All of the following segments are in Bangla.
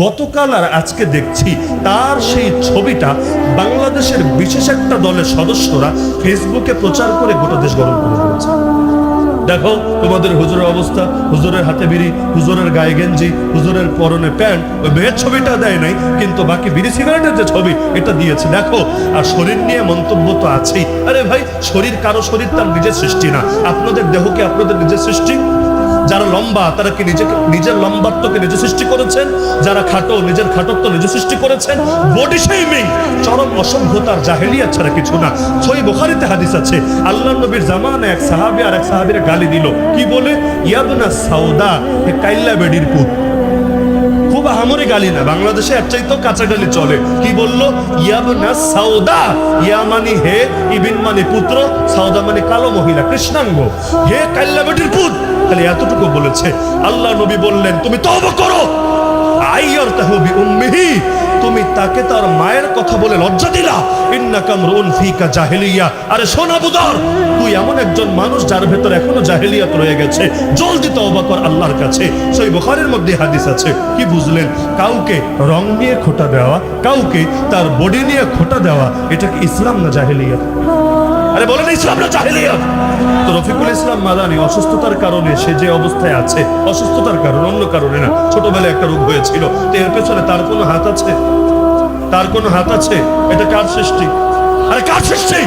গতকাল আর আজকে দেখছি তার সেই ছবিটা বাংলাদেশের বিশেষ একটা দলের সদস্যরা ফেসবুকে প্রচার করে গোটা দেশ গরম করে দিয়েছে। দেখো তোমাদের হুজুরের অবস্থা, হুজুরের হাতে বিড়ি, হুজুরের গায়ে গেঞ্জি, হুজুরের পরনে প্যান্ট, ওই মেয়ের ছবিটা দেয় নাই, কিন্তু বাকি বিড়ি সিগারেটের যে ছবি এটা দিয়েছে। দেখো, আর শরীর নিয়ে মন্তব্য তো আছেই। আরে ভাই, শরীর কারো শরীর তার নিজের সৃষ্টি না। আপনাদের দেহ কি আপনাদের নিজের সৃষ্টি? যারা লম্বা তারা কি নিজের লম্বাত্বকে নিজে সৃষ্টি করেছেন? যারা খাটো নিজের খাটত্ব নিজে সৃষ্টি করেছেন। বডি শেমিং চরম অসভ্যতার জাহেলিয়াত ছাড়া কিছু না। সহিহ বুখারীতে হাদিস আছে, আল্লাহর নবীর জামানায় এক সাহাবী আর এক সাহাবীর গালি দিল। কি বলে? ইয়াবনা সাউদা, হে কাইল্লা বেডির পুত। খুব আহামরি গালি না, বাংলাদেশে এর চাইতেও কাঁচা গালি চলে। কি বললো? ইয়াবনা সাউদা, ইয়া মানে হে, ইবিন মানে পুত্র, সাউদা মানে কালো মহিলা, কৃষ্ণাঙ্গ। হে কাইল্লা বেডির পুত, খালি এতটুকু বলেছে। আল্লাহ নবী বললেন, তুমি তওবা করো। আইয়ারতাহু বিউম্মিহি, তুমি তাকে তার মায়ের কথা বলে লজ্জা দিলা। ইন্নাকা আমরুন ফিকা জাহেলিয়া। আরে শোন আবু যর, তুই এমন একজন মানুষ যার ভেতর এখনো জাহেলিয়াত রয়ে গেছে। জলদি তওবা কর আল্লাহর কাছে। সহিহ বুখারীর মধ্যে হাদিস আছে। কি বুঝলেন? কাউকে রং নিয়ে খোঁটা দেওয়া, কাউকে তার বডি নিয়ে খোঁটা দেওয়া, এটা কি ইসলাম না জাহেলিয়াত? আরে বলেন ইসলাম না জাহেলিয়াত? তো রফিকুল ইসলাম মাদানী অসুস্থতার কারণে সে যে অবস্থায় আছে, অসুস্থতার কারণে, অন্য কারণে না। ছোটবেলায় একটা রোগ হয়েছিল, তো এর পেছনে তার কোনো হাত আছে? তার কোনো হাত আছে? এটা কার সৃষ্টি? আরে কার সৃষ্টি?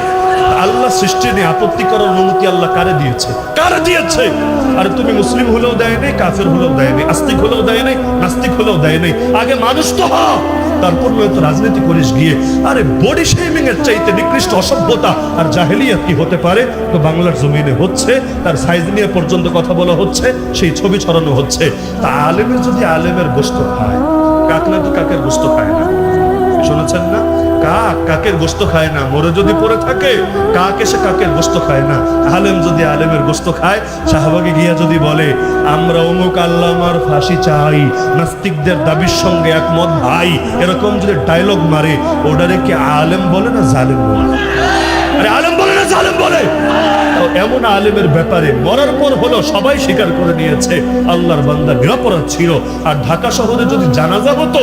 আল্লাহ সৃষ্টি নিয়ে আপত্তি করার অনুমতি আল্লাহ কারে দিয়েছে? কারে দিয়েছে? আরে তুমি মুসলিম হলেও দেয় নাই, কাফের হলেও দেয় নাই, আস্তিক হলেও দেয় নাই, নাস্তিক হলেও দেয় নাই। আগে মানুষ তো হ, তারপর নয়তো রাজনীতি করিস গিয়ে। আরে বডি শেমিং এর চাইতে নিকৃষ্ট অসভ্যতা আর জাহেলিয়াত কি হতে পারে? তো বাংলার জমিনে হচ্ছে, তার সাইজ নিয়ে পর্যন্ত কথা বলা হচ্ছে, সেই ছবি ছড়ানো হচ্ছে। তা আলেমের যদি আলেমের গোশত খায়, কাকনা তো কাকের গোশত খায় না। শুনেছেন না? কাক কাকের গোশত খায় না। মরে যদি পড়ে থাকে, কাক এসে কাকের গোশত খায় না। আলেম যদি আলেমের গোশত খায়, শাহবাগে গিয়া যদি বলে আমরা অমুক আল্লামার ফাঁসি চাই, নাস্তিকদের দাবির সঙ্গে একমত ভাই, এরকম যদি ডায়লগ মারে, ওটারে কি আলেম বলে না জালেম বলে? আরে আলেম বলে না জালেম বলে? এমন আলেমের ব্যাপারে মরার পর হলো সবাই স্বীকার করে নিয়েছে আল্লাহর বান্দা নিরাপরাধ ছিল। আর ঢাকা শহরে যদি জানাজা হতো,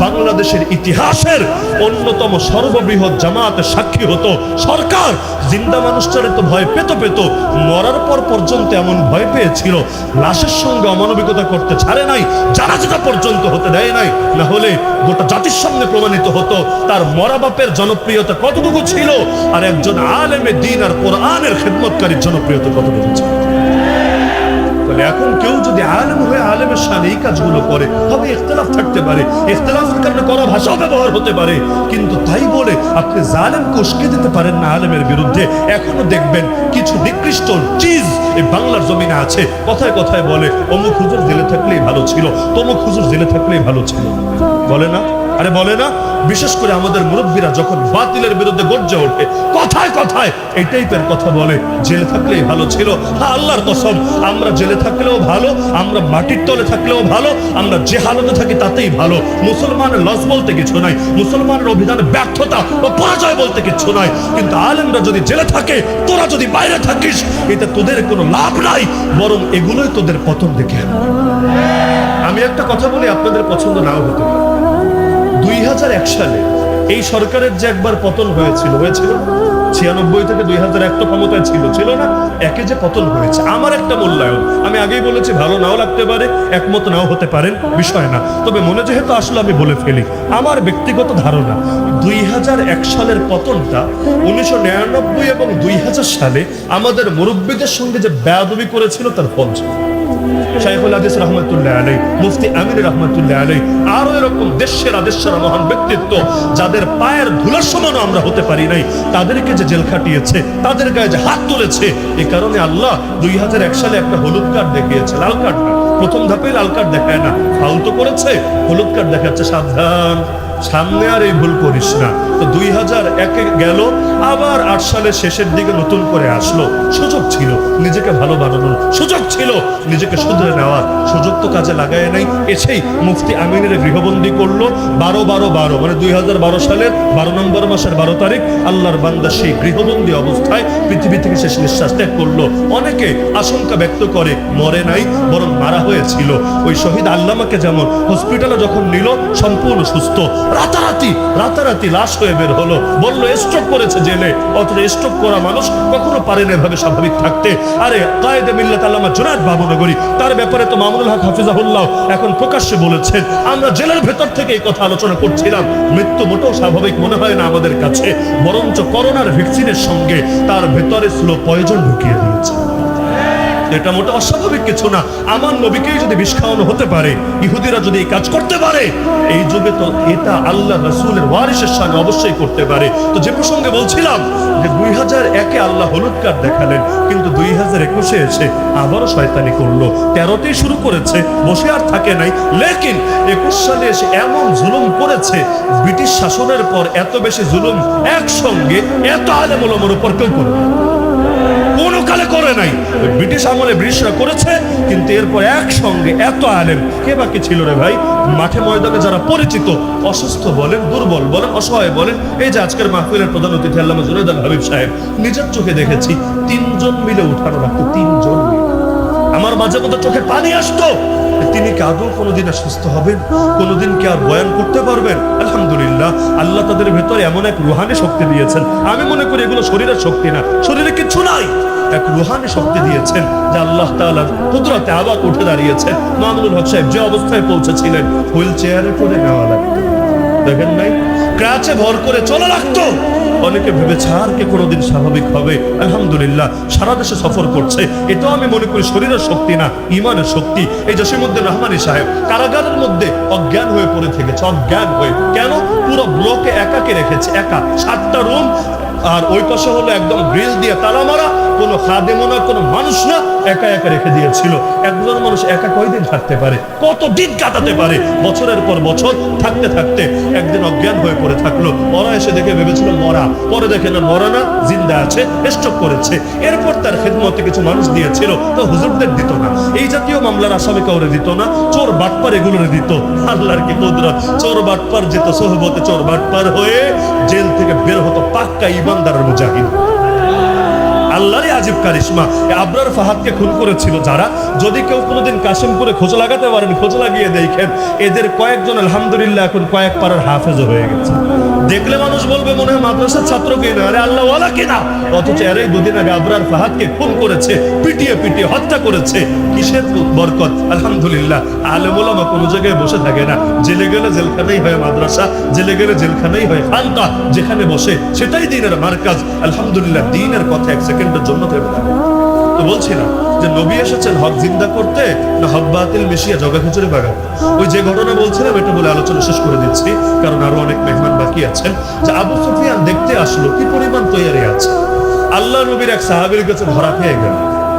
বাংলাদেশের ইতিহাসের অন্যতম সর্ববৃহৎ জামাতের সাক্ষী হতো। সরকার জিন্দা মানুষটারে তো ভয় পেত, মরার পর পর্যন্ত এমন ভয় পেয়েছিল, লাশের সঙ্গে অমানবিকতা করতে ছাড়ে নাই, জানাজাটা পর্যন্ত হতে দেয় নাই। না হলে গোটা জাতির সামনে প্রমাণিত হতো তার মরা বাপের জনপ্রিয়তা কতটুকু ছিল, আর একজন আলেমে দ্বীন আর কোরআনের খেদমতকারীর জনপ্রিয়তা কতটুকু ছিল। এখন কেউ যদি আলেম হয়ে আলেমের সামনে এই কাজগুলো করে, তবে ইখতিলাফ থাকতে পারে, ইখতিলাফের কারণে করা ভাষাও ব্যবহার হতে পারে, কিন্তু তাই বলে আপনি জালেমকে উস্কে দিতে পারেন না আলেমের বিরুদ্ধে। এখনো দেখবেন কিছু নিকৃষ্ট চিজ এই বাংলার জমিনে আছে, কথায় কথায় বলে অমুক হুজুর জেলে থাকলেই ভালো ছিল, তমুক হুজুর জেলে থাকলেই ভালো ছিল। বলে না? আরে বলে না? বিশেষ করে আমাদের মুরব্বীরা যখন বাতিলের বিরুদ্ধে গর্জে ওঠে, কথায় কথায় এই টাইপের কথা বলে, জেলে থাকলেই ভালো ছিল। হ্যাঁ, আল্লাহর কসম, আমরা জেলে থাকলেও ভালো, আমরা মাটির তলে থাকলেও ভালো, আমরা যে হালতে থাকি তাতেই ভালো। মুসলমানের লস বলতে কিছু নাই, মুসলমানের অভিযানে ব্যর্থতা বা পরাজয় বলতে কিছু নাই। কিন্তু আলেমরা যদি জেলে থাকে, তোরা যদি বাইরে থাকিস, এতে তোদের কোনো লাভ নাই, বরং এগুলোই তোদের পতন দেখে। আমি একটা কথা বলি, আপনাদের পছন্দ নাও হতে পারে। 2001 সালে এই সরকারের যে একবার পতন হয়েছিল 96 থেকে 2001 তো ক্ষমতায় ছিল না, একে যে পতন হয়েছে, আমার একটা মূল্যায়ন, আমি আগেই বলেছি, ভালো নাও লাগতে পারে, একমত নাও হতে পারেন, বিষয় না, তবে মনে যেহেতু আসলে আমি বলে ফেলি, আমার ব্যক্তিগত ধারণা 2001 সালের পতনটা 1999 এবং 2000 সালে আমাদের মুরব্বীদের সঙ্গে যে বেয়াদবি করেছিল তার ফল ছিল। শাইখুল হাদিস রহমাতুল্লাহ আলাইহি, মুফতি আমিন রহমাতুল্লাহ আলাইহি, আরো এরকম দেশের মহান ব্যক্তিত্ব যাদের পায়ের ধুলার সমানও আমরা হতে পারি নাই, তাদেরকে যে জেল খাটিয়েছে, তাদের গায়ে যে হাত তুলেছে, এই কারণে আল্লাহ 2001 সালে একটা হলুদ কার্ড দেখিয়েছে, লাল কার্ড না। প্রথম ধাপে লাল কার্ড দেখায় না, ফাউল তো করেছে, হলুদ কার্ড দেখাচ্ছে, সাবধান সামনে আর এই ভুল করিস না। তো 2001-এ গেল, আবার 8 সালের শেষের দিকে নতুন করে আসলো। সুযোগ ছিল নিজেকে ভালো বানানোর, সুযোগ ছিল নিজেকে শুধরে নেওয়ার, সুযোগ তো কাজে লাগায় নাই। এসেই মুফতি আমিনের গৃহবন্দী করলো 12-12-12, মানে 2012 সালের 12 নম্বর মাসের 12 তারিখ আল্লাহর বান্দা সেই গৃহবন্দী অবস্থায় পৃথিবী থেকে শেষ নিঃশ্বাস ত্যাগ করলো। অনেকে আশঙ্কা ব্যক্ত করে মরে নাই, বরং মারা হয়েছিল। ওই শহীদ আল্লামাকে যেমন হসপিটালে যখন নিল সম্পূর্ণ সুস্থ, রাতারাতি লাশ হয়ে বের হলো, বললো স্ট্রোক করেছে জেলে। অথচ স্ট্রোক করা মানুষ কখনো পারে না এভাবে স্বাভাবিক থাকতে। আরে কায়েদে মিল্লাত আল্লামা জুনায়েদ বাবুনগরী, তার ব্যাপারে তো মামুনুল হক হাফিজাহুল্লাহ এখন প্রকাশ্যে বলেছেন, আমরা জেলের ভেতর থেকে এই কথা আলোচনা করছিলাম, মৃত্যু মোটেও স্বাভাবিক মনে হয় না আমাদের কাছে, বরঞ্চ করোনার ভ্যাকসিনের সঙ্গে তার ভেতরে স্লো পয়জন ঢুকিয়ে দিয়েছে। এটা মোটে অস্বাভাবিক কিছু না। আমার নবীকেই যদি বিষ খাওয়ানো হতে পারে, ইহুদিরা যদি এই কাজ করতে পারে, এই যুগে তো এটা আল্লাহ রাসূলের ওয়ারিসের সামনে অবশ্যই করতে পারে। তো যে প্রসঙ্গে বলছিলাম যে 2001-এ আল্লাহ হলুদ কার্ড দেখালেন, কিন্তু 2021-এ এসে আবারও শয়তানি করলো। 13তেই শুরু করেছে, বসে আর থাকে নাই। লেকিন 21 সালে এসে এমন জুলুম করেছে, ব্রিটিশ শাসনের পর এত বেশি জুলুম একসঙ্গে এত আলেম ওলামার উপর কেউ করে না, কোনো কালে করে নাই। ব্রিটিশ আমলে ব্রিটিশরা করেছে, কিন্তু এরপর একসঙ্গে এত আলেম কে বাকি ছিল রে ভাই? মাঠে ময়দানে যারা পরিচিত, অসুস্থ বলেন, দুর্বল বলেন, অসহায় বলেন, এই যে আজকের মাহফিলের প্রধান অতিথি আল্লামা জুনায়েদ আল হাবিব সাহেব, নিজের চোখে দেখেছি 3 জন মিলে উঠানো রাখতো, 3 জন মিলে। আমার মাঝে মধ্যে চোখে পানি আসতো, তিনি কি আদৌ কোনোদিন সুস্থ হবেন? কোনোদিন কি আর বয়ান করতে পারবেন? আলহামদুলিল্লাহ, আল্লাহ তাদের ভেতরে এমন এক রুহানি শক্তি দিয়েছেন। আমি মনে করি এগুলো শরীরের শক্তি না, শরীরে কিছু নাই, এক রুহানি শক্তি দিয়েছেন, যে আল্লাহ তাআলার কুদরতে আবার উঠে দাঁড়িয়েছেন। মামুনুল হক সাহেব যে অবস্থায় পৌঁছেছিলেন, হুইল চেয়ারে করে নেওয়া লাগতো, দেখেন নাই, ক্রাচে ভর করে চলা লাগতো। অনেকে ভেবেছে আর কে কোনোদিন স্বাভাবিক হবে। আলহামদুলিল্লাহ, সারা দেশে সফর করছে। এটাও আমি মনে করি শরীরের শক্তি না, ইমানের শক্তি। এই জসিমউদ্দিন রহমানী সাহেব কারাগারের মধ্যে অজ্ঞান হয়ে পড়ে থেকেছে, অজ্ঞান হয়ে। কেন? পুরো ব্লকে একাকে রেখেছে, একা, 7টা রুম, আর ওই পাশে হলো একদম গ্রিল দিয়ে তালা মারা, কোনো খাদেমও না, কোনো মানুষ না, একা একা রেখে দিয়েছিল। একজন মানুষ একা কয়দিন থাকতে পারে? কত দিন কাটাতে পারে? বছরের পর বছর থাকতে থাকতে একদিন অজ্ঞান হয়ে পড়ে থাকলো। ওরা এসে দেখে ভেবেছিল মরা, পরে দেখে না মরা না, জিন্দা আছে, স্ট্রোক করেছে। এরপর তার খেদমতে কিছু মানুষ দিয়েছিল, তো হুজুরদের দিত না। এই জাতীয় মামলার আসামি কাউরে দিত না, চোর বাটপার এগুলোরে দিত। আল্লাহর কি কুদরত, চোর বাটপার যেত সোহবতে, চোর বাটপার হয়ে জেল থেকে বের হতো পাক্কা ইমানদারের মুজাহিদ। আল্লাহরই আজীব কারিশমা। আবরার ফাহাদকে খুন করেছিল যারা, যদি কেউ কোনোদিন কাশিমপুরে খোঁজ লাগাতে পারেন, খোঁজ লাগিয়ে দেখেন, এদের কয়েকজন আলহামদুলিল্লাহ এখন কয়েক পাড়ার হাফেজও হয়ে গেছে। দেখলে মানুষ বলবে মনে হয় মাদ্রাসার ছাত্র কিনা, আরে আল্লাহওয়ালা কিনা। অথচ এরাই 2 দিন আগে আবরার ফাহাদকে খুন করেছে, পিটিয়ে পিটিয়ে হত্যা করেছে। কিসের বরকত? আলহামদুলিল্লাহ, আলেম ওলামা কোনো জায়গায় বসে থাকে না। জেলে গেলে জেলখানাই হয় মাদ্রাসা, জেলে গেলে জেলখানাই হয় খানকা। যেখানে বসে সেটাই দ্বীনের মারকাজ। আলহামদুলিল্লাহ, দ্বীনের কথা এক সেকেন্ডের জন্য থেমে থাকে। তো বলছিলাম যে নবী এসেছেন হক জিন্দা করতে না হক বাতিল মিশিয়ে জগা খিচুড়ি বাগাতে। ওই যে ঘটনা বলছিলাম, এটা বলে আলোচনা শেষ করে দিচ্ছি, কারণ আরো অনেক মেহমান বাকি আছেন। যে আবু সুফিয়ান দেখতে আসলো কি পরিমাণ তৈরি আছে। আল্লাহ নবীর এক সাহাবীর কাছে ধরা খেয়ে গেল।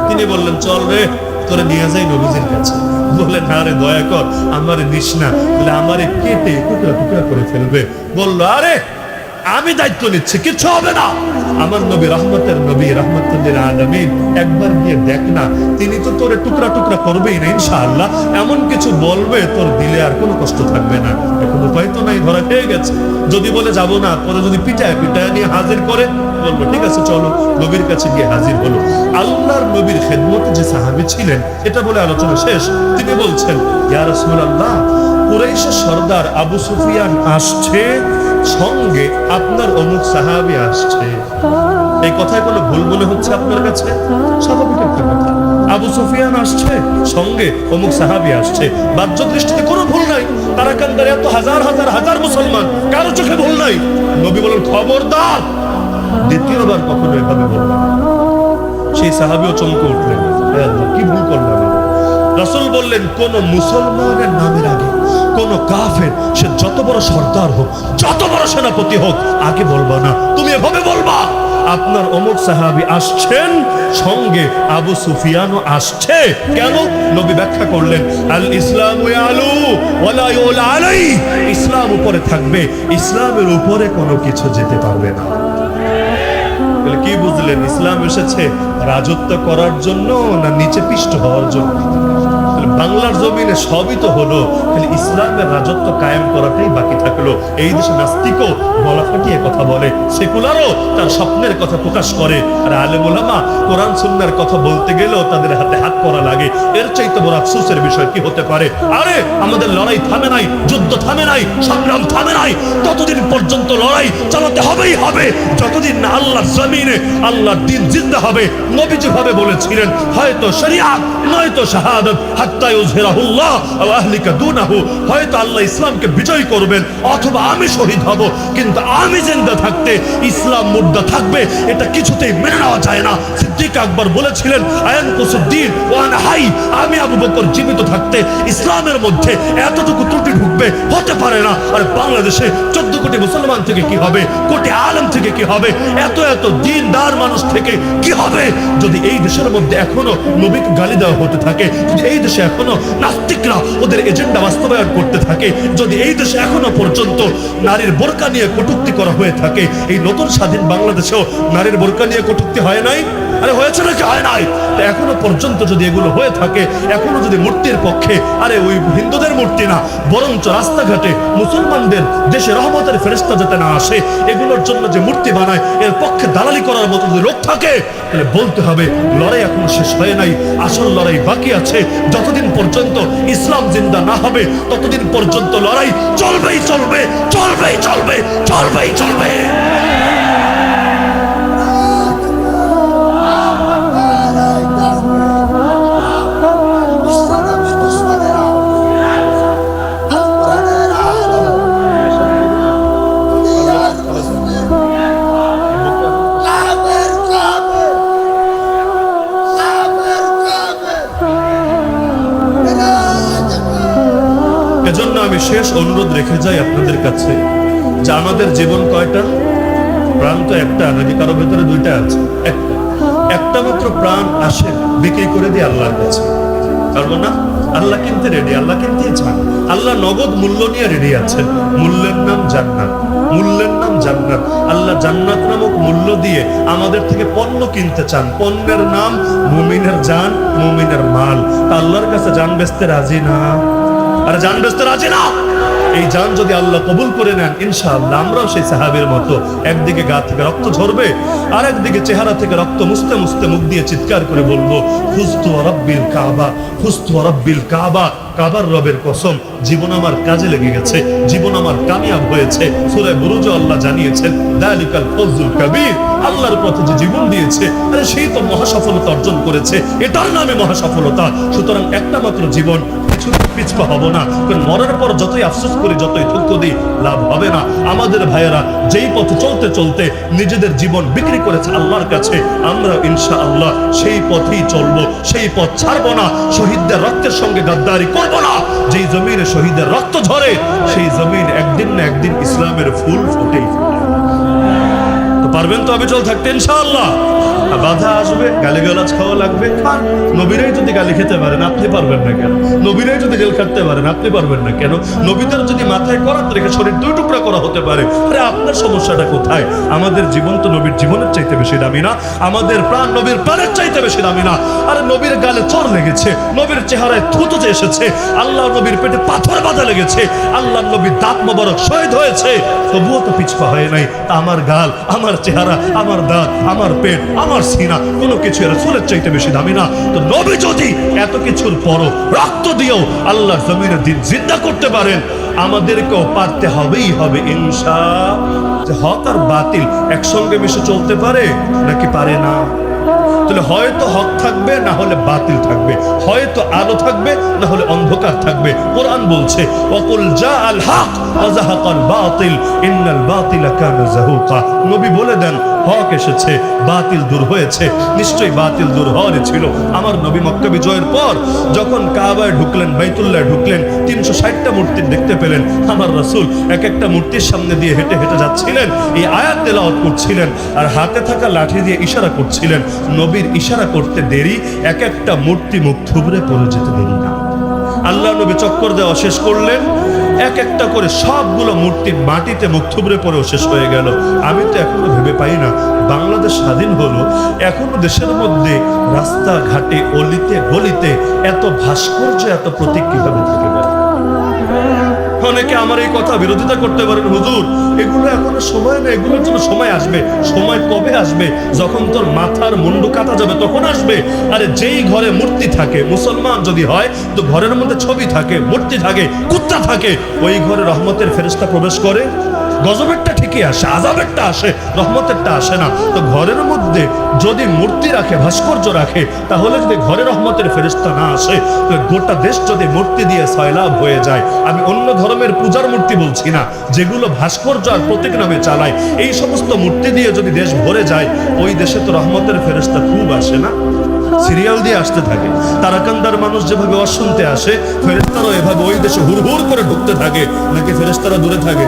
তিনি বললেন, চল রে, তোরে নিয়ে যাই নবীজির কাছে। বললেন, না রে, দয়া কর, আমারে নিস না, বলে আমারে কেটে টুকরা টুকরা করে ফেলবে। বললো, আরে আমি দায়িত্ব নিচ্ছি, কিছু হবে না। আমার নবী রহমতের নবী, রহমতুল আলামিন, একবার গিয়ে দেখ না, তিনি তো তোরে টুকরা টুকরা করবেই না ইনশাআল্লাহ। এমন কিছু বলবে তোর দিলে আর কোনো কষ্ট থাকবে না। এখন উপায় তো নাই, ধরা খেয়ে গেছে। যদি বলে যাবো না, পরে যদি পিটায় নিয়ে হাজির করে, বলবো ঠিক আছে চলো। নবীর কাছে গিয়ে হাজির হলো। আল্লাহর নবীর খেদমতে যে সাহাবী ছিলেন, এটা বলে আলোচনা শেষ। তিনি বলছেন, ইয়া রাসূলুল্লাহ, কুরাইশের সর্দার আবু সুফিয়ান আসছে, সঙ্গে আপনার অমুক সাহাবী আসছে। এই কথায় কোনো ভুল মনে হচ্ছে আপনার কাছে? স্বাভাবিক একটা কথা। আবু সুফিয়ান আসছে, সঙ্গে অমুক সাহাবী আসছে, বাহ্য দৃষ্টিতে কোনো ভুল নাই। তারা কান্দারে এত হাজার হাজার হাজার মুসলমান, কারো চোখে ভুল নাই। নবী বলেন, খবরদার দ্বিতীয়বার কখনো এভাবে বলবেন। সেই সাহাবীও চমকে উঠলেন, কি ভুল করলাম। রাসূল বললেন, কোন মুসলমানের নামের আগে কোন কাফের সে যত বড় সর্দার হোক, যত বড় সেনাপতি হোক, আগে বলবা না, তুমি এভাবে বলবা আপনার অমুক সাহাবী আসছেন, সঙ্গে আবু সুফিয়ানও আসছে। কেন? নবী ব্যাখ্যা করলেন, আল ইসলামু ইয়ালু ওয়ালা ইউলা আলাই, ইসলাম উপরে থাকবে, ইসলামের উপরে কোনো কিছু যেতে পারবে না। কি বুঝলেন? ইসলাম এসেছে রাজত্ব করার জন্য না নিচে পিষ্ট হওয়ার জন্য? বাংলার জমিনে সবই তো হলো, খালি ইসলামের রাজত্ব কায়েম করাটাই বাকি থাকলো। এই দেশে নাস্তিকও গলা ফাটিয়ে কথা বলে, সেকুলারও তার স্বপ্নের কথা প্রকাশ করে, আর আলেম ওলামা কোরআন সুন্নাহর কথা বলতে গেলেও তাদের হাতে হাত করা লাগে। এর চাইতে বড় আফসোসের বিষয় কি হতে পারে? আরে আমাদের লড়াই থামে নাই, যুদ্ধ থামে নাই, সংগ্রাম থামে নাই। ততদিন পর্যন্ত লড়াই চালাতে হবেই হবে, যতদিন না আল্লাহর জমিনে আল্লাহর দ্বীন জিন্দা হবে। নবী যেভাবে বলেছিলেন, হয়তো শরিয়াত নয়তো শাহাদাত, হাত্তা ইউযহিরাহুল্লাহ ওয়া আহলিকা দুনাহু, হয়তো আল্লাহ ইসলামকে বিজয় করবেন অথবা আমি শহীদ হব, কিন্তু আমি জিন্দা থাকতে ইসলাম মুর্দা থাকবে, এটা কিছুতেই মেনে নেওয়া যায় না। সিদ্দিক আকবর বলেছিলেন, আয়ানকুসুদ্দিন ওয়া আনা হাই, আমি আবু বকর জীবিত থাকতে ইসলামের মধ্যে এতটুকু ত্রুটি ঢুকবে হতে পারে না। আর বাংলাদেশে 14 কোটি মুসলমান থেকে কি হবে, কোটি আলেম থেকে কি হবে, এত এত দিনদার মানুষ থেকে কি হবে, যদি এই দেশের মধ্যে এখনো নবীকে গালি দেওয়া হতে থাকে, যদি এই দেশে এখনো নাস্তিকরা ওদের এজেন্ডা বাস্তবায়ন করতে থাকে, যদি এই দেশে এখনো পর্যন্ত নারীর বোরকা নিয়ে কটূক্তি করা হয়ে থাকে। এই নতুন স্বাধীন বাংলাদেশেও নারীর বোরকা নিয়ে কটূক্তি হয় নাই? আরে হয়েছে নাকি হয় নাই? এখনো পর্যন্ত যদি এগুলো হয়ে থাকে, এখনো যদি মূর্তির পক্ষে, আরে ওই হিন্দুদের মূর্তি না, বরঞ্চ রাস্তাঘাটে মুসলমানদের দেশে রহমতের ফেরেশতা যাতে না আসে, এগুলোর জন্য যে মূর্তি বানায়, এর পক্ষে দালালি করার মতো যদি লোক থাকে, তাহলে বলতে হবে লড়াই এখনো শেষ হয় নাই, আসল লড়াই বাকি আছে। যতদিন পর্যন্ত ইসলাম জিন্দা না হবে, ততদিন পর্যন্ত লড়াই চলবেই চলবে, চলবেই চলবে, চলবেই চলবে। এজন্য আমি শেষ অনুরোধ রেখে যাই আপনাদের কাছে, যে আমাদের জীবন কয়টা? প্রাণ তো একটা, নাকি কারো ভেতরে দুইটা আছে? একটা মাত্র প্রাণ আসে, বিক্রি করে দিয়ে আল্লাহর কাছে পারবো না? আল্লাহ কিনতে রেডি, আল্লাহ কিনতেই চান, আল্লাহ নগদ মূল্য নিয়ে রেডি আছেন। মূল্যের নাম জান্নাত, মূল্যের নাম জান্নাত। আল্লাহ জান্নাত নামক মূল্য দিয়ে আমাদের থেকে পণ্য কিনতে চান। পণ্যের নাম মুমিনের জান, মুমিনের মাল। তা আল্লাহর কাছে জান বেচতে রাজি না? আরে জান বেচতে রাজি না? এই জান যদি আল্লাহ কবুল করে নেন, ইনশাআল্লাহ আমরাও সেই সাহাবীর মতো একদিকে গা থেকে রক্ত ঝরবে, আর একদিকে চেহারা থেকে রক্ত মুছতে মুছতে মুখ দিয়ে চিৎকার করে বলবো, ফুস্তু রাব্বিল কাবা, ফুস্তু রাব্বিল কাবা, কাবার রবের কসম, জীবন আমার কাজে লেগে গেছে, জীবন আমার কামিয়াব হয়েছে। সূরা বুরুজ আল্লাহ জানিয়েছেন, দালিকাল ফজলুল কবীর, আল্লাহর পথে যে জীবন দিয়েছে, আরে সেই তো মহাসফলতা অর্জন করেছে, এটার নামে মহাসফলতা। সুতরাং একটা মাত্র জীবন, পিছপা হব না, কারণ মরার পর যতই আফসোস করি, যতই দুঃখ দিই, লাভ হবে না। আমাদের ভাইয়েরা যেই পথে চলতে চলতে নিজেদের জীবন বিক্রি করেছে আল্লাহর কাছে, আমরা ইনশাআল্লাহ সেই পথেই চলবো, সেই পথ ছাড়বো না। শহীদদের রক্তের সঙ্গে গাদ্দারি করবো না। যেই জমিনে শহীদের রক্ত ঝরে, সেই জমিন একদিন না একদিন ইসলামের ফুল ফুটেই ফুটে। তো পারবেন তো অবিচল থাকতে ইনশাআল্লাহ? বাধা আসবে, গালিগালাজ খাওয়া লাগবে, খান। নবীরাই যদি গালি খেতে পারেন, আপনি পারবেন না কেন? নবীরাই যদি জেল খাটতে পারেন, আপনি পারবেন না কেন? নবীদের যদি মাথায় করাত রেখে শরীর 2 টুকরা করা হতে পারে, আরে আপনার সমস্যাটা কোথায়? আমাদের জীবন তো নবীর জীবনের চাইতে বেশি দামি না? আমাদের প্রাণ নবীর প্রাণের চাইতে বেশি দামি না? আরে নবীর গালে চর লেগেছে, নবীর চেহারায় থুতু যে এসেছে, আল্লাহ নবীর পেটে পাথর বাঁধা লেগেছে, আল্লাহ নবীর দাঁত মোবারক শহীদ হয়েছে, তবুও তো পিছপা হয় নাই। আমার গাল, আমার চেহারা, আমার দাঁত, আমার পেট, আমার সিনা, কোনো কিছু রাসূলের চাইতে বেশি দামি না? তো নবী যদি এত কিছুর পরও রক্ত দিয়েও আল্লাহর জমিনের দিন জিন্দা করতে পারেন, আমাদেরকেও পারতে হবেই হবে ইনশাআল্লাহ। যে হক আর বাতিল একসঙ্গে মিশে চলতে পারে নাকি পারে না? তাহলে হয়তো হক থাকবে, না হলে বাতিল থাকবে, হয়তো আলো থাকবে, না হলে অন্ধকার থাকবে। কোরআন বলছে, ওয়াকুল জাআল হক ওয়া যাহাকাল বাতিল ইন্নাল বাতিলা কানা যাহুকা। নবী বলে দেন, হক এসেছে, বাতিল দূর হয়েছে। নিশ্চয়ই বাতিল দূর হওয়ারই ছিল। আমার নবী মক্কা বিজয়ের পর যখন কাবায় ঢুকলেন, বাইতুল্লাহ ঢুকলেন, 360টা মূর্তি দেখতে পেলেন। আমার রাসূল এক একটা মূর্তির সামনে দিয়ে হেঁটে হেঁটে যাচ্ছিলেন, এই আয়াত তেলাওয়াত করছিলেন আর হাতে থাকা লাঠি দিয়ে ইশারা করছিলেন। নবীর ইশারা করতে দেরি, এক একটা মূর্তি মুখ থুবড়ে পড়ে যেতে দেরি না। আল্লাহ নবী চক্কর দেওয়া শেষ করলেন, এক একটা করে সবগুলো মূর্তি মাটিতে মুখ থুবড়ে পড়েও শেষ হয়ে গেল। আমি তো এখনো ভেবে পাই না, বাংলাদেশ স্বাধীন হলো, এখনো দেশের মধ্যে রাস্তাঘাটে অলিতে গলিতে এত ভাস্কর্য, এত প্রতীক কিভাবে থেকে গেল। অনেকে আমার এই কথা বিরোধিতা করতে পারেন, হুজুর এগুলো এখনো সময় না, এগুলোর জন্য সময় আসবে। সময় কবে আসবে? যখন তোর মাথার মুন্ডু কাটা যাবে তখন আসবে। আরে যেই ঘরে মূর্তি থাকে, মুসলমান যদি হয় তো ঘরের মধ্যে ছবি থাকে, মূর্তি থাকে, কুত্তা থাকে, ওই ঘরে রহমতের ফেরেশতা প্রবেশ করে। গজবেরটা ঠিকই আসে, আযাবেরটা আসে, রহমতেরটা আসে না। তো ঘরের মধ্যে যদি মূর্তি রাখে, ভাস্কর্য রাখে, তাহলে যদি ঘরে রহমতের ফেরেশতা না আসে, তো গোটা দেশ যদি মূর্তি দিয়ে সয়লাভ হয়ে যায়। আমি অন্য ধর্মের পূজার মূর্তি বলছি না, যেগুলো ভাস্কর্য আর প্রতীক নামে চালায়, এই সমস্ত মূর্তি দিয়ে যদি দেশ ভরে যায়, ওই দেশে তো রহমতের ফেরেশতা খুব আসে না, সিরিয়াল দিয়ে আসতে থাকে। তারাকান্দার মানুষ যেভাবে অশুনতে আসে, ফেরেশতারাও এভাবে ওই দেশে হুড়হুড় করে ঢুকতে থাকে। নাকি ফেরেশতারা দূরে থাকে?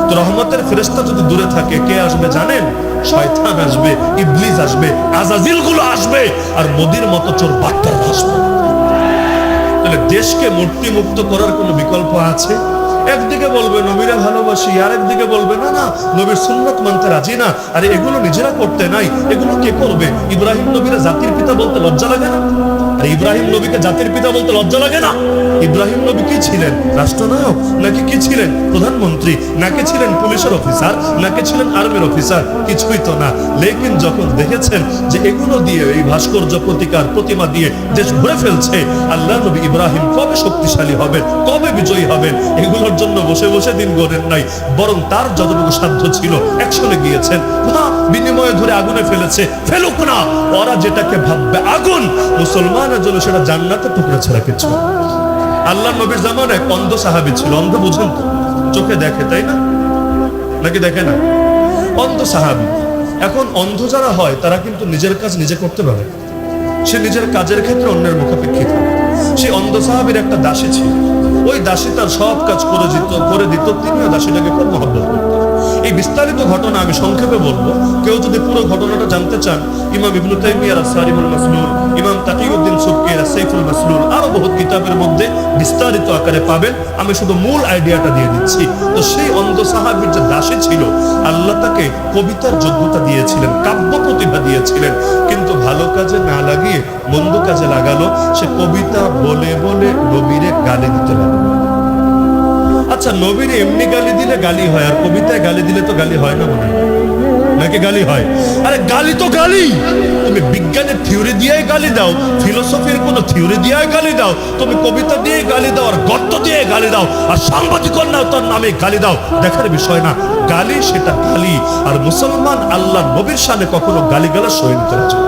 তো রহমতের ফেরেশতা যদি দূরে থাকে, কে আসবে জানেন? শয়তান আসবে, ইবলিস আসবে, আজাজিল গুলো আসবে, আর মোদির মতো চোর বাট্টার আসবে। তাহলে দেশকে মূর্তি মুক্ত করার কোনো বিকল্প আছে? একদিকে বলবে নবীরা ভালোবাসি, আর একদিকে বলবে না না, নবীর সুন্নাত মানতে রাজি না। আরে এগুলো নিজেরা করতে নাই, এগুলো কে করবে? ইব্রাহিম নবীরা জাতির পিতা বলতে লজ্জা লাগে না? আর ইব্রাহিম নবীকে জাতির পিতা বলতে লজ্জা লাগে না? ইব্রাহিম নবী কি ছিলেন? রাষ্ট্রনায়ক নাকি কি ছিলেন? প্রধানমন্ত্রী নাকি ছিলেন পুলিশের অফিসার নাকি ছিলেন আর্মির অফিসার? কিছুই তো না। লেকিন যখন দেখেছেন যে এগুলো দিয়ে, এই ভাস্কর্য, প্রতিকার, প্রতিমা দিয়ে দেশ ভরে ফেলছে, আল্লাহ নবী ইব্রাহিম কবে শক্তিশালী হবেন, কবে বিজয়ী হবেন, এগুলোর জন্য বসে বসে দিন গড়েন নাই, বরং তার যতটুকু সাধ্য ছিল অ্যাকশনে গিয়েছেন। না, বিনিময়ে ধরে আগুনে ফেলেছে, ফেলুক না। ওরা যেটাকে ভাববে আগুন, মুসলমানের জন্য সেটা জান্নাতের টুকরা ছাড়া কিছু। আল্লাহ নবীর জামানায় অন্ধ সাহাবী ছিল। অন্ধ বুঝেন তো? চোখে দেখে, তাই না? নাকি দেখে না? অন্ধ সাহাবী। এখন অন্ধ যারা হয় তারা কিন্তু নিজের কাজ নিজে করতে পারে, সে নিজের কাজের ক্ষেত্রে অন্যের মুখাপেক্ষী থাকে। সেই অন্ধ সাহাবীর একটা দাসী ছিল, ওই দাসী তার সব কাজ করে দিত, তিনিও দাসীটাকে খুব মহব্বত করতেন। এই বিস্তারিত ঘটনা আমি সংক্ষেপে বলবো। কেউ যদি পুরো ঘটনাটা জানতে চান, ইমাম ইবনে তাইমিয়ার আস-সারিমুল মাসলুল, ইমাম তাকিউদ্দিন সুবকির আস-সাইফুল মাসলুল, আরো বহুত কিতাবের মধ্যে বিস্তারিত আকারে পাবেন। আমি শুধু মূল আইডিয়াটা দিয়ে দিচ্ছি। তো সেই অন্ধ সাহাবীর যে দাসী ছিল, আল্লাহ তাকে কবিতার যোগ্যতা দিয়েছিলেন, কাব্য প্রতিভা দিয়েছিলেন, কিন্তু ভালো কাজে না লাগিয়ে মন্দ কাজে লাগালো। সে কবিতা বলে বলে নবীরে গালি দিতে লাগলো। আচ্ছা, নবীরে এমনি গালি দিলে গালি হয়, আর কবিতায় গালি দিলে তো গালি হয় না মনে হয়? নাকি গালি হয়? আরে গালি তো গালি। তুমি বিজ্ঞানের থিওরি দিয়ে গালি দাও, ফিলোসফির কোনো থিওরি দিয়ে গালি দাও, তুমি কবিতা দিয়ে গালি দাও, আর গদ্য দিয়ে গালি দাও, আর সাংবাদিকতার নামে গালি দাও, দেখার বিষয় না। গালি সেটা গালি। আর মুসলমান আল্লাহ নবীর শানে কখনো গালিগালাজ সহিত করা যায়।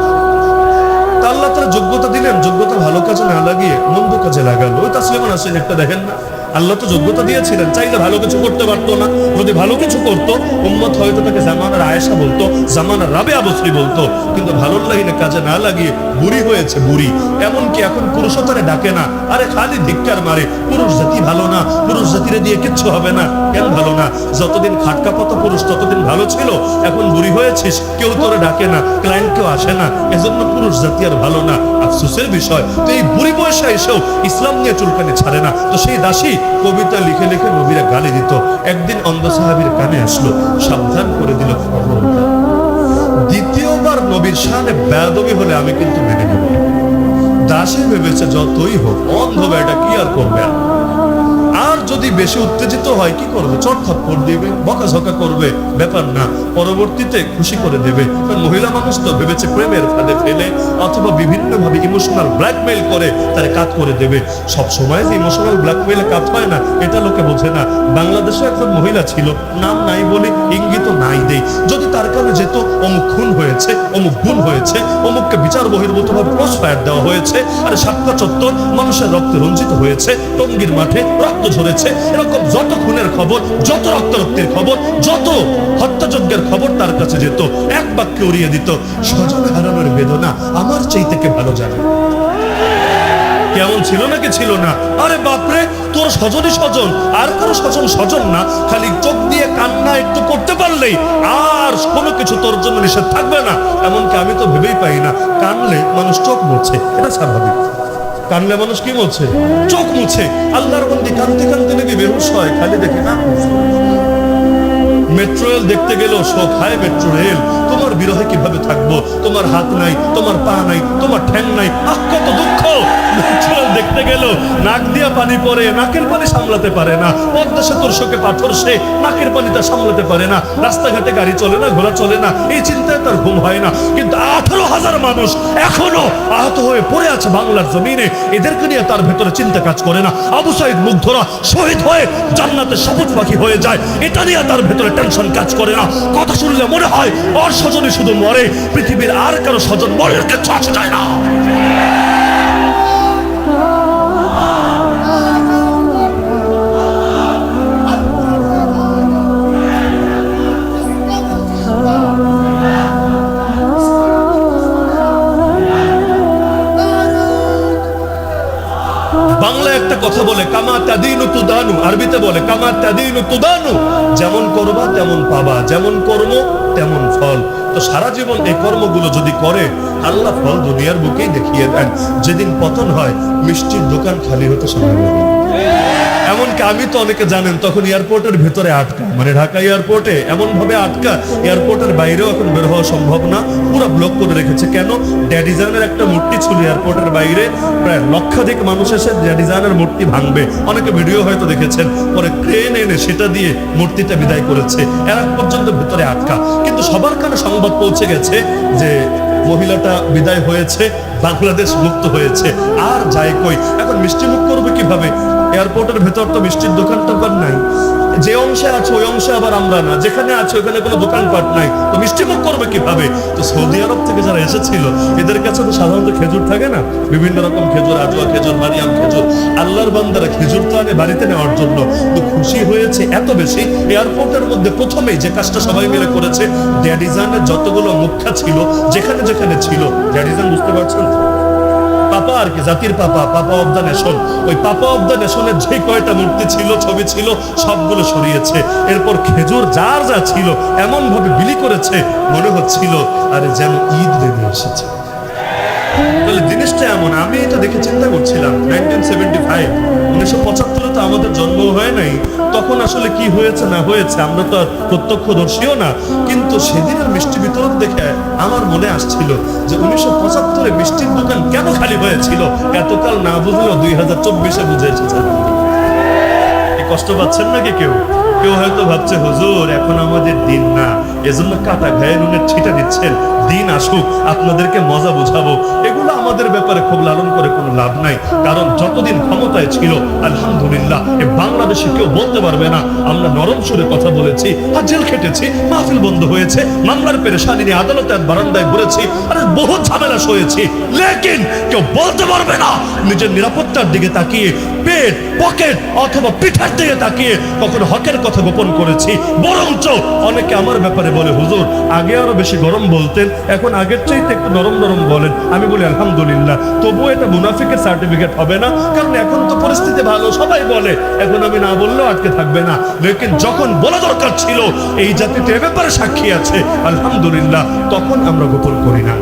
আল্লাহ তারা যোগ্যতা দিলেন, যোগ্যতা ভালো কাজে না লাগিয়ে মন্দ কাজে লাগালো। ওই তাসলিমান আসেন একটা, দেখেন না, আল্লাহ তো যোগ্যতা দিয়েছিলেন, চাইলে ভালো কিছু করতে পারতো না? যদি ভালো কিছু করতো, উম্মত হয়তো তাকে জামানার আয়েশা বলতো, জামানার রাবেয়া বসরি বলতো। কিন্তু ভালোর লাইনে কাজে না লাগিয়ে বুড়ি হয়েছে, বুড়ি। এমনকি এখন পুরুষও তারে ডাকে না, আরে খালি ধিক্কার মারে, পুরুষ জাতি ভালো না, পুরুষ জাতিরে দিয়ে কিচ্ছু হবে না। কেন ভালো না? যতদিন খাটকা পাতা পুরুষ ততদিন ভালো ছিল, এখন বুড়ি হয়েছিস, কেউ তোরে ডাকে না, ক্লায়েন্ট কেউ আসে না, এজন্য পুরুষ জাতি আর ভালো না। আফসোসের বিষয়, তো এই বুড়ি বয়সে এসেও ইসলাম নিয়ে চুলকানি ছাড়ে না। তো সেই দাসী কবিতা লিখে লিখে নবীরা গালি দিত। একদিন অন্ধ সাহাবীর কানে আসলো, সাবধান করে দিল, দ্বিতীয়বার নবীর শানে বেয়াদবি হলে আমি কিন্তু মেনে নেব। দাসী ভেবেছে যতই হোক অন্ধ, এটা কি আর করবে। আর যদি বেশি উত্তেজিত হয় কি করবে? চড়থাপ্পড় দিবে, বকাঝকা করবে, ব্যাপার না, পরবর্তীতে খুশি করে দেবে। মহিলা মানুষ তো ভেবেছে প্রেমের ফাঁদে ফেলে অথবা বিভিন্ন ভাবে ইমোশনাল ব্ল্যাকমেইল করে তারে কাজ করে দেবে। সব সময় যে ইমোশনাল ব্ল্যাকমেইলে কাজ হয় না, এটা লোকে বোঝে না। বাংলাদেশে একজন মহিলা ছিল, নাম নাই বলে ইঙ্গিত নাই দেই, যদি তার কারণে যেত অমুক খুন হয়েছে, অমুক গুণ হয়েছে, অমুককে বিচার বহির্ভূত ভাবে ক্রস ফায়ার দেওয়া হয়েছে, আর শাপলা চত্বর মানুষের রক্তে রঞ্জিত হয়েছে, টঙ্গীর মাঠে রক্ত ঝরেছে, এরকম যত খুনের খবর, যত রক্তারক্তির খবর, যত হত্যাযজ্ঞের খবর তার কাছে যেত, এক বাক্যে উড়িয়ে দিত, স্বজন হারানোর বেদনা আমার চাইতে কে ভালো জানে। কেমন ছিল নাকি ছিল না? আরে বাপরে, তোর স্বজনই স্বজন, আর কারো স্বজন স্বজন না। খালি চোখ দিয়ে কান্না একটু করতে পারলেই আর কোনো কিছু তোর জন্য নিষেধ থাকবে না। এমনকি আমি তো ভেবেই পাই না, কানলে মানুষ চোখ মুছে, এটা স্বাভাবিক। কানলে মানুষ কি মুছে? চোখ মুছে। আল্লাহর বন্দি কানতে কানতে নাকি বেহুশ হয়, খালি দেখে না। মেট্রো রেল দেখতে গেলেও শোক, হায় মেট্রো রেল, তোমার বিরহে কিভাবে থাকবো, তোমার হাত নাই, তোমার পা নাই, তোমার ঠ্যাং নাই, আহ কত দুঃখ। মেট্রো রেল দেখতে গেলেও নাক দিয়া পানি পড়ে, নাকের পানি সামলাতে পারে না। পদ্মা সেতুর শোকে পাথর, সে নাকের পানিটা সামলাতে পারে না। রাস্তাঘাটে গাড়ি চলে না, ঘোড়া চলে না, এই চিন্তায় তার ঘুম হয় না। কিন্তু 18,000 মানুষ এখনো আহত হয়ে পড়ে আছে বাংলার জমিনে, এদেরকে নিয়ে তার ভেতরে চিন্তা কাজ করে না। আবু সাইদ মুগ্ধরা শহীদ হয়ে জান্নাতে শপথ পাখি হয়ে যায়, এটা নিয়ে তার ভেতরে টেনশন কাজ করে না। কথা শুনলে মনে হয় ওর স্বজনই শুধু মরে, পৃথিবীর আর কারো স্বজন মরে কিচ্ছু আসে যায় না। বাংলা একটা কথা বলে, কামা তাদিনু তুদানু, আরবিতে বলে কামা তাদিনু তুদানু, যেমন করবা তেমন পাবা, যেমন কর্ম তেমন ফল। তো সারা জীবন এই কর্মগুলো যদি করে, আল্লাহ ফল দুনিয়ার বুকেই দেখিয়ে দেন। যেদিন পতন হয়, মিষ্টির দোকান খালি হতে সময় লাগে। এমনকি আমি তো, অনেকে জানেন, তখন এয়ারপোর্টের ভেতরে আটকা, মানে ঢাকা এয়ারপোর্টে এমন ভাবে আটকা, এয়ারপোর্টের বাইরেও এখন বের হওয়া সম্ভব না, পুরো ব্লক করে রেখেছে। কেন? ড্যাডিজানের একটা মূর্তি ছিল এয়ারপোর্টের বাইরে, প্রায় লক্ষাধিক মানুষ এসে ড্যাডিজানের মূর্তি ভাঙবে, অনেকে ভিডিও হয়তো দেখেছেন, পরে ক্রেন এনে সেটা দিয়ে মূর্তিটা বিদায় করেছে। এর পর্যন্ত ভেতরে আটকা, কিন্তু সবার কানে সংবাদ পৌঁছে গেছে যে মহিলাটা বিদায় হয়েছে, বাংলাদেশ মুক্ত হয়েছে। আর যাই কই, এখন মিষ্টি মুখ করবে কিভাবে? এয়ারপোর্টের ভেতর তো মিষ্টির দোকান টোকান নাই, যে অংশে আছে ওই অংশে আবার আমরা না, যেখানে আছে ওখানে কোনো দোকানপাট নাই, তো মিষ্টি মুখ করবে কিভাবে? তো সৌদি আরব থেকে যারা এসেছিল, এদের কাছে তো সাধারণত খেজুর থাকে না, বিভিন্ন রকম খেজুর, আজওয়া খেজুর, মারিয়াম খেজুর। আল্লাহর বান্দারা খেজুর তো আনে বাড়িতে নেওয়ার জন্য, তো খুশি হয়েছে এত বেশি। এয়ারপোর্টের মধ্যে প্রথমেই যে কাজটা সবাই মিলে করেছে, ড্যাডিজানের যতগুলো মুখা ছিল, যেখানে যেখানে ছিল, ড্যাডিজান বুঝতে পারছেন তো, পাপা আর কি, জাতির পাপা, পাপা অব দ্য নেশন, ওই পাপা অব দ্য নেশনের যে কয়টা মূর্তি ছিল, ছবি ছিল, সবগুলো সরিয়েছে। এরপর খেজুর যার যা ছিল এমন ভাবে বিলি করেছে, মনে হচ্ছিল আরে যেন ঈদ নেমে এসেছে। তাহলে জিনিসটা এমন, আমি এটা দেখে চিন্তা করছিলাম 1975, 1975 তো আমাদের জন্ম হয় নাই, তখন আসলে কি হয়েছে না হয়েছে আমরা তো প্রত্যক্ষদর্শীও না, কিন্তু সেদিনের মিষ্টি বিতরণ দেখে আমার মনে আসছিল যে 1975-এ মিষ্টির দোকান কেন খালি হয়েছিল, এতকাল না বুঝলেও 2024-এ বুঝে এসেছে। কষ্ট পাচ্ছেন নাকি কেউ? কেউ হয়তো ভাবছে হুজুর এখন আমাদের দিন না, এজন্য কাটা ঘায়ে নুনের ছিটা দিচ্ছেন, দিন আসুক আপনাদেরকে মজা বুঝাবো। এগুলো আমাদের ব্যাপারে খুব লালন করে কোনো লাভ নাই, কারণ যতদিন ক্ষমতায় ছিল আলহামদুলিল্লাহ এ বাংলাদেশে কেউ বলতে পারবে না আমরা নরম সুরে কথা বলেছি, আর জেল খেটেছি, মাহফিল বন্ধ হয়েছে, মামলার পেরেশানি নিয়ে আদালতের বারান্দায় ঘুরেছি, আরে বহু ঝামেলা সয়েছি, লেকিন কেউ বলতে পারবে না নিজের নিরাপত্তার দিকে তাকিয়ে, পেট, পকেট অথবা পিঠের দিকে তাকিয়ে কখনো হকের কথা গোপন করেছি। বরঞ্চ অনেকে আমার ব্যাপারে বলে হুজুর আগে আরো বেশি গরম বলতেন, এখন আগের চাইতে একটু নরম নরম বলেন। আমি বলি আলহামদুলিল্লাহ, তবুও এটা মুনাফিকের সার্টিফিকেট হবে না, কারণ এখন তো পরিস্থিতি ভালো, সবাই বলে, এখন আমি না বললেও আটকে থাকবে না। লেকিন যখন বলা দরকার ছিল, এই জাতিতে এ ব্যাপারে সাক্ষী আছে আলহামদুলিল্লাহ, তখন আমরা গোপন করি না।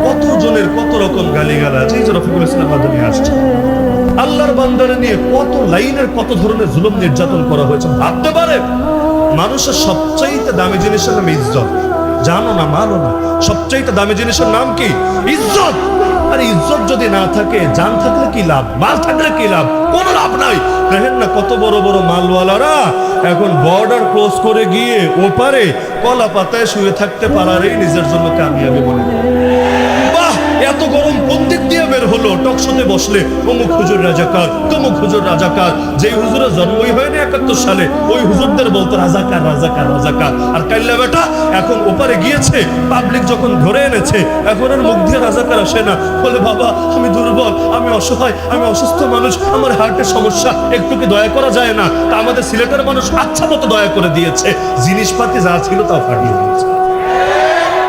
কত জনের কত রকম গালিগালাজ, এই যে রফিকুল ইসলাম মাদানী আসছে, আল্লাহর বান্দারে নিয়ে কত লাইনের কত ধরনের জুলুম নির্যাতন করা হয়েছে ভাবতে পারে। মানুষের সবচাইতে দামি জিনিসের নাম ইজ্জত, জানো না মানো না, সবচাইতে দামি জিনিসের নাম কি? ইজ্জত। আর ইজ্জত যদি না থাকে, জান থাকলে কি লাভ, মাল থাকলে কি লাভ? কোনো লাভ নাই। দেখেন না কত বড় বড় মালওয়ালারা এখন বর্ডার ক্রস করে গিয়ে ওপারে কলা পাতায় শুয়ে থাকতে পারারই নিজের জন্য কামিয়াবি মনে করে। বাহ, এত গরম কোন দিক দিয়ে বের হলো? টকশোতে বসলে অমুক হুজুর রাজাকার, তমুক হুজুর রাজাকার। যে হুজুরের জন্মই হয়নি 71 সালে, ওই হুজুরদের বলতো রাজাকার রাজাকার রাজাকার। আর কাইল্লা বেটা এখন ওপারে গিয়েছে, পাবলিক যখন ধরে এনেছে, এখন আর মুখ দিয়ে রাজাকার আসে না। বলে বাবা আমি দুর্বল, আমি অসহায়, আমি অসুস্থ মানুষ, আমার হার্টের সমস্যা, একটু কি দয়া করা যায় না? তা আমাদের সিলেটের মানুষ আচ্ছা মতো দয়া করে দিয়েছে, জিনিসপাতি যা ছিল তাও ফাটিয়ে দিয়েছে।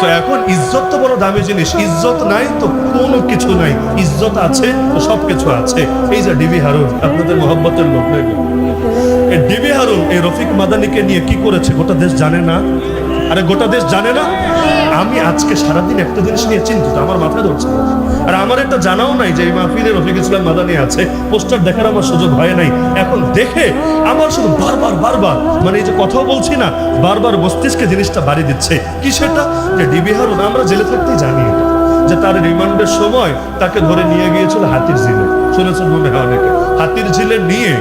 তো এখন ইজ্জত তো বড় দামি জিনিস, ইজ্জত নাই তো কোনো কিছু নাই, ইজ্জত আছে তো সবকিছু আছে। এই যে ডিবি হারুন, আপনাদের মহব্বতের লোক নয়, এই ডিবি হারুন এই রফিক মাদানিকে নিয়ে কি করেছে গোটা দেশ জানে না? আরে গোটা দেশ জানে না? আমি আজকে সারাদিন একটা জিনিস নিয়ে চিন্তিত, আমার মাথায় ধরছে। আর আমার এটা জানাও নাই যে এই মাহফিলে রফিক ইসলাম মাদানি আছে, পোস্টার দেখার আমার সুযোগ হয় নাই। এখন দেখে আমার শুধু বারবার বারবার, মানে এই যে কথাও বলছি না, বারবার মস্তিষ্কে জিনিসটা বাড়ি দিচ্ছে। কি সেটা? যে ডিবি হারুন আমরা জেলে থাকতেই জানি এটা, যে তার রিমান্ডের সময় তাকে ধরে নিয়ে গিয়েছিল হাতির ঝিলে। শুনেছেন মনে হয় অনেকে? হাতির ঝিলে নিয়ে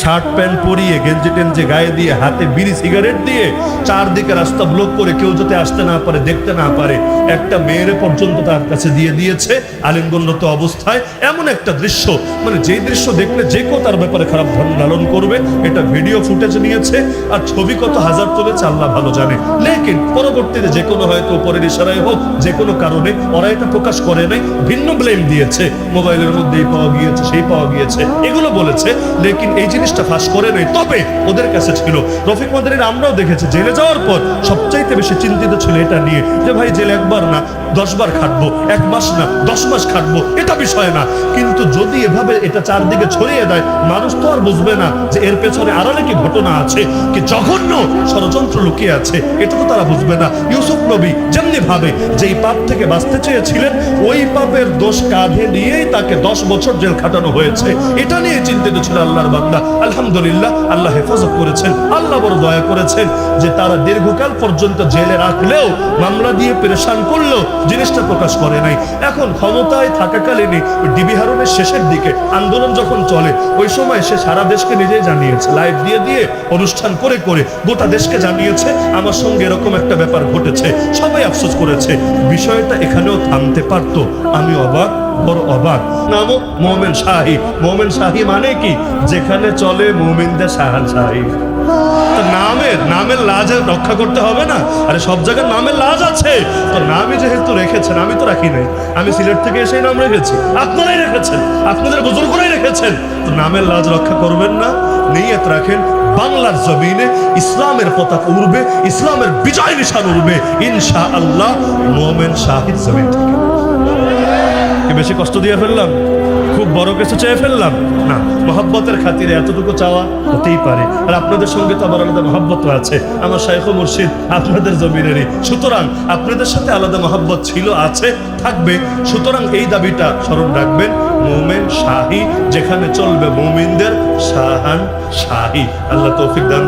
শার্ট প্যান্ট পরিয়ে, গেঞ্জি টেঞ্জি গায়ে দিয়ে, হাতে বিড়ি সিগারেট দিয়ে, চারদিকে রাস্তা ব্লক করে কেউ যাতে আসতে না পারে, দেখতে না পারে, একটা মেয়ের পর্যন্ত তার কাছে দিয়ে দিয়েছে আলিঙ্গনরত অবস্থায়। এমন একটা দৃশ্য, মানে যে দৃশ্য দেখলে যে কেউ তার ব্যাপারে খারাপ ধারণা লালন করবে। এটা ভিডিও ফুটেজ নিয়েছে, আর ছবি কত হাজার তুলেছে আল্লাহ ভালো জানে। লেকিন পরবর্তীতে যে কোনো হয়তো উপরের ইশারায় হোক, যে কোনো কারণে ওরা এটা প্রকাশ করে নাই, ভিন্ন ব্লেম দিয়েছে, মোবাইলের মধ্যেই পাওয়া গিয়েছে, সেই পাওয়া গিয়েছে, এগুলো বলেছে। লেকিন এই জিনিসটা ফাঁস করে নাই। তবে ওদের কাছে ছিল, রফিক মাদানির আমরাও দেখেছি, জেলে যাওয়ার পর সবচাইতে বেশি চিন্তিত ছিল এটা নিয়ে, যে ভাই জেলে একবার না 10 বার খাটবো, 1 মাস না 10 মাস খাটবো, এটা বিষয় না। কিন্তু যদি এভাবে এটা চারদিকে ছড়িয়ে দেয়, মানুষ তো আর বুঝবে না যে এর পেছনে আড়ালে কি ঘটনা আছে, কি জঘন্য ষড়যন্ত্র লুকিয়ে আছে, এটা তো তারা বুঝবে না। ইউসুফ নবী যেমনি ভাবে যেই পাপ থেকে বাঁচতে চেয়েছিলেন, ওই পাপের দোষ কাঁধে নিয়েই তাকে 10 বছর জেল খাটানো হয়েছে। এটা নিয়ে চিন্তিত ছিল আল্লাহর বান্দা। আলহামদুলিল্লাহ, আল্লাহ হেফাজত করেছেন, আল্লাহ বড় দয়া করেছেন যে তারা দীর্ঘকাল পর্যন্ত জেলে রাখলেও, মামলা দিয়ে পেরেশান করলেও জিনিসটা প্রকাশ করে নাই। এখন ক্ষমতায় থাকাকালীন ডিবি হারুনের শেষের দিকে আন্দোলন যখন চলে, ওই সময় সে সারা দেশকে নিজেই জানিয়েছে, লাইভ দিয়ে দিয়ে, অনুষ্ঠান করে করে গোটা দেশকে জানিয়েছে আমার সঙ্গে এরকম একটা ব্যাপার ঘটেছে। সবাই আফসোস করেছে। বিষয়টা এখানেও থামতে পারতো। আমি অবাক, বড় অবাক। নামও মোমেন শাহী। মোমেন শাহী মানে কি? যেখানে চলে মোমিনদের শাহানশাহী। নামের লাজ রক্ষা করতে হবে না? আরে সব জায়গায় নামের লাজ আছে, তো নামই যেহেতু রেখেছেন, আমি তো রাখি নাই, আমি সিলেট থেকে এসে নাম রেখেছি, আপনারাই রেখেছেন, আপনাদের বুজুর্গরাই রেখেছেন, তো নামের লাজ রক্ষা করবেন না? নিয়ত রাখেন, বাংলার জমিনে ইসলামের পতাকা উড়বে, ইসলামের বিজয় নিশান উড়বে ইনশাআল্লাহ মোমেন শাহীর জমিন থেকে। কি বেশি কষ্ট দিয়ে ফেললাম? খুব বড় কিছু চেয়ে ফেললাম না? মহব্বতের খাতিরে এতটুকু চাওয়া হতেই পারে। আর আপনাদের সঙ্গে তো আমার আলাদা মহব্বত আছে, আমার শাইখ ও মুর্শিদ আপনাদের জমিনেরই, সুতরাং আপনাদের সাথে আলাদা মহব্বত ছিল, আছে, থাকবে। সুতরাং এই দাবিটা স্মরণ রাখবেন, মোমেন শাহী, যেখানে চলবে মুমিনদের শাহান শাহী। আল্লাহ তৌফিক দান।